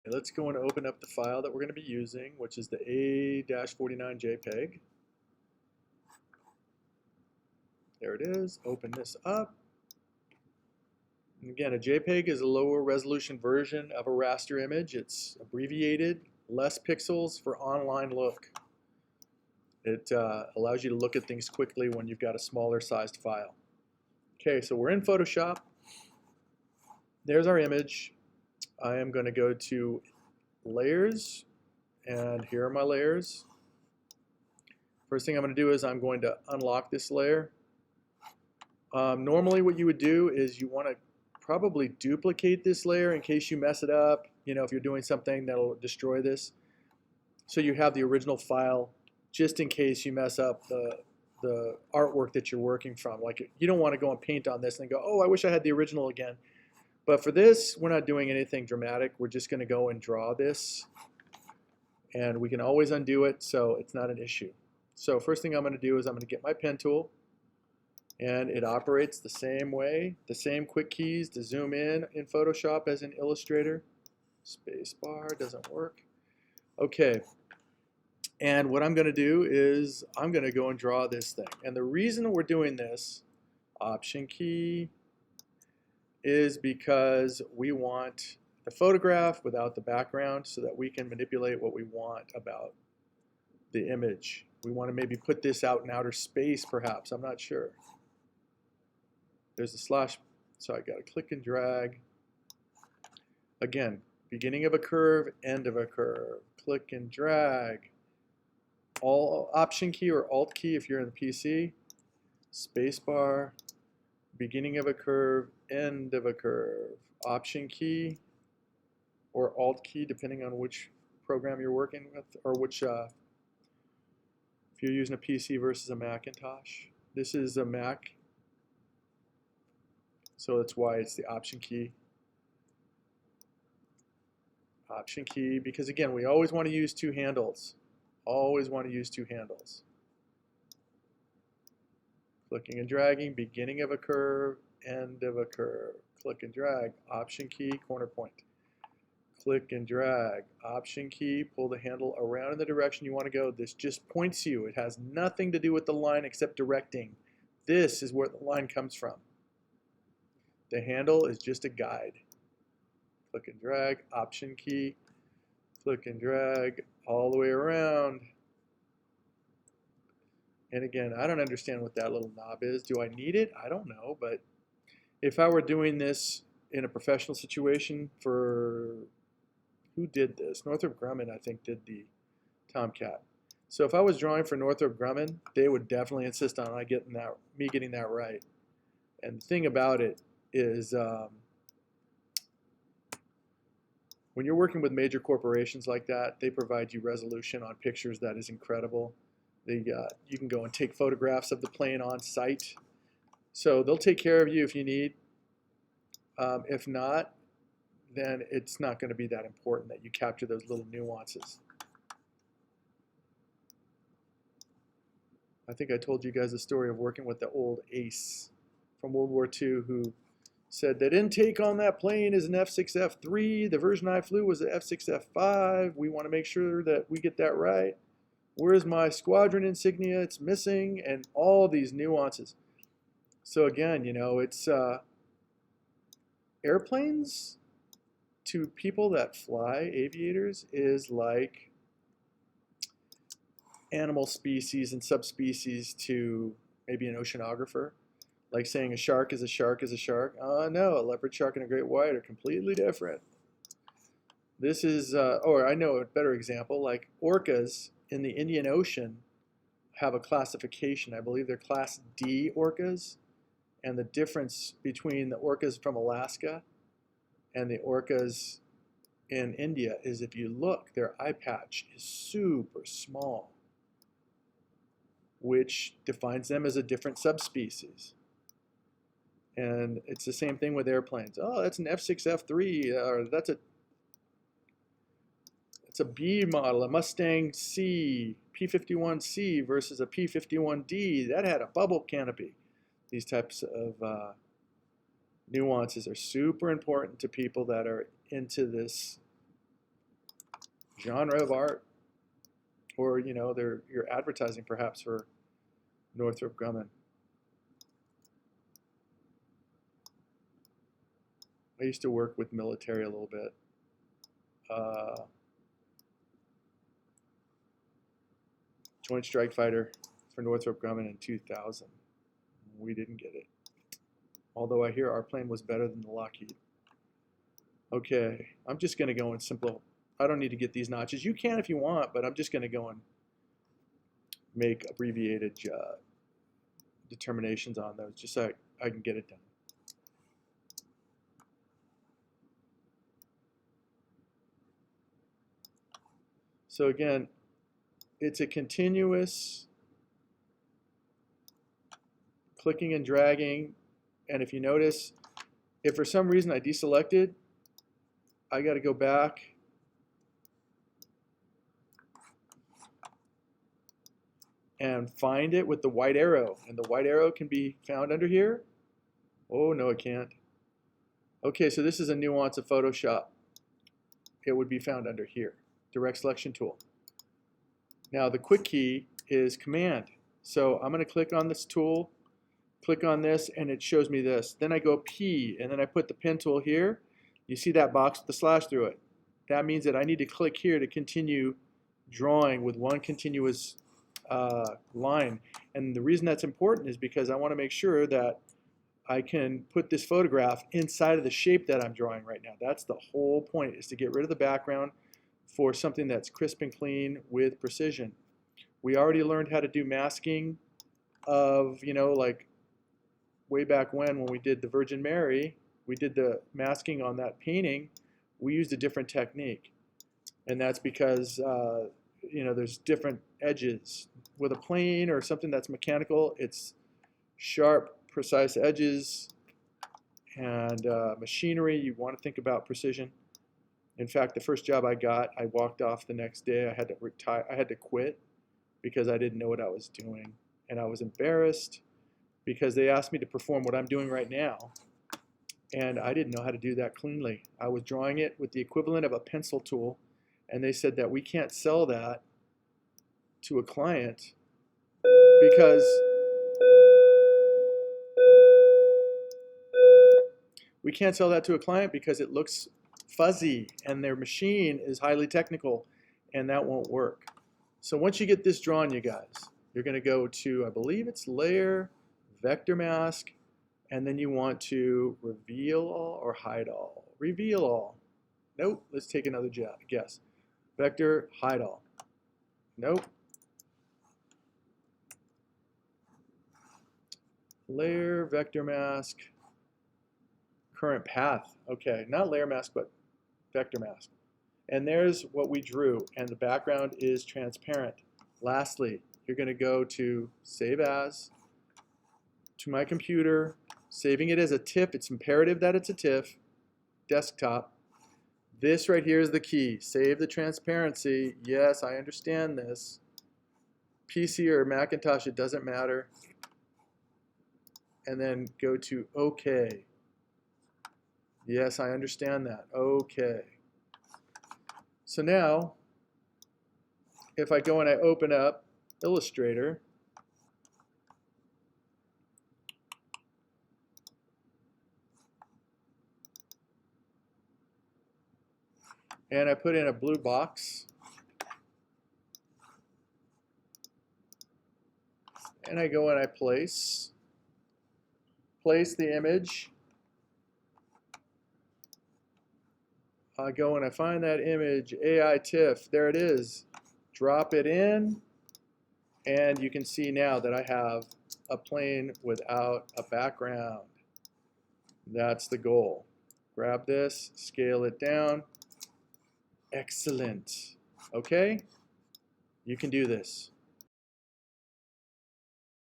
Let's go and open up the file that we're going to be using, which is the A-49 JPEG. There it is. Open this up. And again, a JPEG is a lower resolution version of a raster image. It's abbreviated, less pixels for online look. It allows you to look at things quickly when you've got a smaller sized file. Okay, so we're in Photoshop. There's our image. I am going to go to Layers, and here are my layers. First thing I'm going to do is I'm going to unlock this layer. Normally what you would do is you want to probably duplicate this layer in case you mess it up, if you're doing something that'll destroy this. So you have the original file just in case you mess up the artwork that you're working from. Like, you don't want to go and paint on this and go, oh, I wish I had the original again. But for this, we're not doing anything dramatic. We're just going to go and draw this. And we can always undo it, so it's not an issue. So first thing I'm going to do is I'm going to get my pen tool. And it operates the same way, the same quick keys to zoom in Photoshop as in Illustrator. Spacebar doesn't work. Okay. And what I'm going to do is I'm going to go and draw this thing. And the reason we're doing this, Option key, is because we want the photograph without the background so that we can manipulate what we want about the image. We want to maybe put this out in outer space, perhaps. I'm not sure. There's a slash, so I got to click and drag. Again, beginning of a curve, end of a curve. Click and drag. Option key or Alt key if you're in the PC. Spacebar. Beginning of a curve, end of a curve. Option key or Alt key, depending on which program you're working with, or which, if you're using a PC versus a Macintosh. This is a Mac, so that's why it's the Option key. Option key, because again, we always want to use two handles. Always want to use two handles. Clicking and dragging, beginning of a curve, end of a curve. Click and drag, Option key, corner point. Click and drag, Option key, pull the handle around in the direction you want to go. This just points you. It has nothing to do with the line except directing. This is where the line comes from. The handle is just a guide. Click and drag, Option key, click and drag all the way around. And again, I don't understand what that little knob is. Do I need it? I don't know, but if I were doing this in a professional situation for, who did this? Northrop Grumman, I think, did the Tomcat. So if I was drawing for Northrop Grumman, they would definitely insist on me getting that right. And the thing about it is, when you're working with major corporations like that, they provide you resolution on pictures that is incredible. You can go and take photographs of the plane on site. So they'll take care of you if you need. If not, then it's not going to be that important that you capture those little nuances. I think I told you guys the story of working with the old ace from World War II who said that intake on that plane is an F6F3. The version I flew was an F6F5. We want to make sure that we get that right. Where's my squadron insignia? It's missing, and all these nuances. So again, it's airplanes to people that fly, aviators, is like animal species and subspecies to maybe an oceanographer. Like saying a shark is a shark is a shark. No, a leopard shark and a great white are completely different. This is, or I know a better example, like orcas in the Indian Ocean have a classification. I believe they're Class D orcas. And the difference between the orcas from Alaska and the orcas in India is if you look, their eye patch is super small, which defines them as a different subspecies. And it's the same thing with airplanes. Oh, that's an F6F3, or that's it's a B model, a Mustang C, P51C versus a P51D. That had a bubble canopy. These types of nuances are super important to people that are into this genre of art, or you know, you're advertising perhaps for Northrop Grumman. I used to work with military a little bit. Joint Strike Fighter for Northrop Grumman in 2000. We didn't get it. Although I hear our plane was better than the Lockheed. Okay, I'm just going to go in simple. I don't need to get these notches. You can if you want, but I'm just going to go and make abbreviated determinations on those just so I can get it done. So again, it's a continuous clicking and dragging. And if you notice, if for some reason I deselected, I got to go back and find it with the white arrow. And the white arrow can be found under here. Oh, no, it can't. Okay, so this is a nuance of Photoshop. It would be found under here. Direct selection tool. Now the quick key is Command. So I'm going to click on this tool, click on this, and it shows me this. Then I go P, and then I put the pen tool here. You see that box with the slash through it. That means that I need to click here to continue drawing with one continuous line. And the reason that's important is because I want to make sure that I can put this photograph inside of the shape that I'm drawing right now. That's the whole point, is to get rid of the background for something that's crisp and clean with precision. We already learned how to do masking of, you know, like way back when we did the Virgin Mary, we did the masking on that painting, we used a different technique. And that's because, you know, there's different edges. With a plane or something that's mechanical, it's sharp, precise edges. And machinery, you want to think about precision. In fact, the first job I got, I walked off the next day. I had to retire. I had to quit because I didn't know what I was doing. And I was embarrassed because they asked me to perform what I'm doing right now. And I didn't know how to do that cleanly. I was drawing it with the equivalent of a pencil tool. And they said that we can't sell that to a client because it looks fuzzy and their machine is highly technical, and that won't work. So once you get this drawn, you guys, you're going to go to, I believe it's Layer, VectorMask, and then you want to reveal all or hide all. Reveal all. Nope. Let's take another guess. Vector, hide all. Nope. Layer, VectorMask, current path. Okay, not layer mask, but VectorMask. And there's what we drew, and the background is transparent. Lastly, you're going to go to Save As, to my computer, saving it as a TIFF. It's imperative that it's a TIFF, desktop. This right here is the key. Save the transparency. Yes, I understand this. PC or Macintosh, it doesn't matter. And then go to OK. Yes, I understand that. OK. So now, if I go and I open up Illustrator, and I put in a blue box, and I go and I place the image. I go and I find that image, AI TIFF, there it is. Drop it in, and you can see now that I have a plane without a background. That's the goal. Grab this, scale it down. Excellent. Okay? You can do this.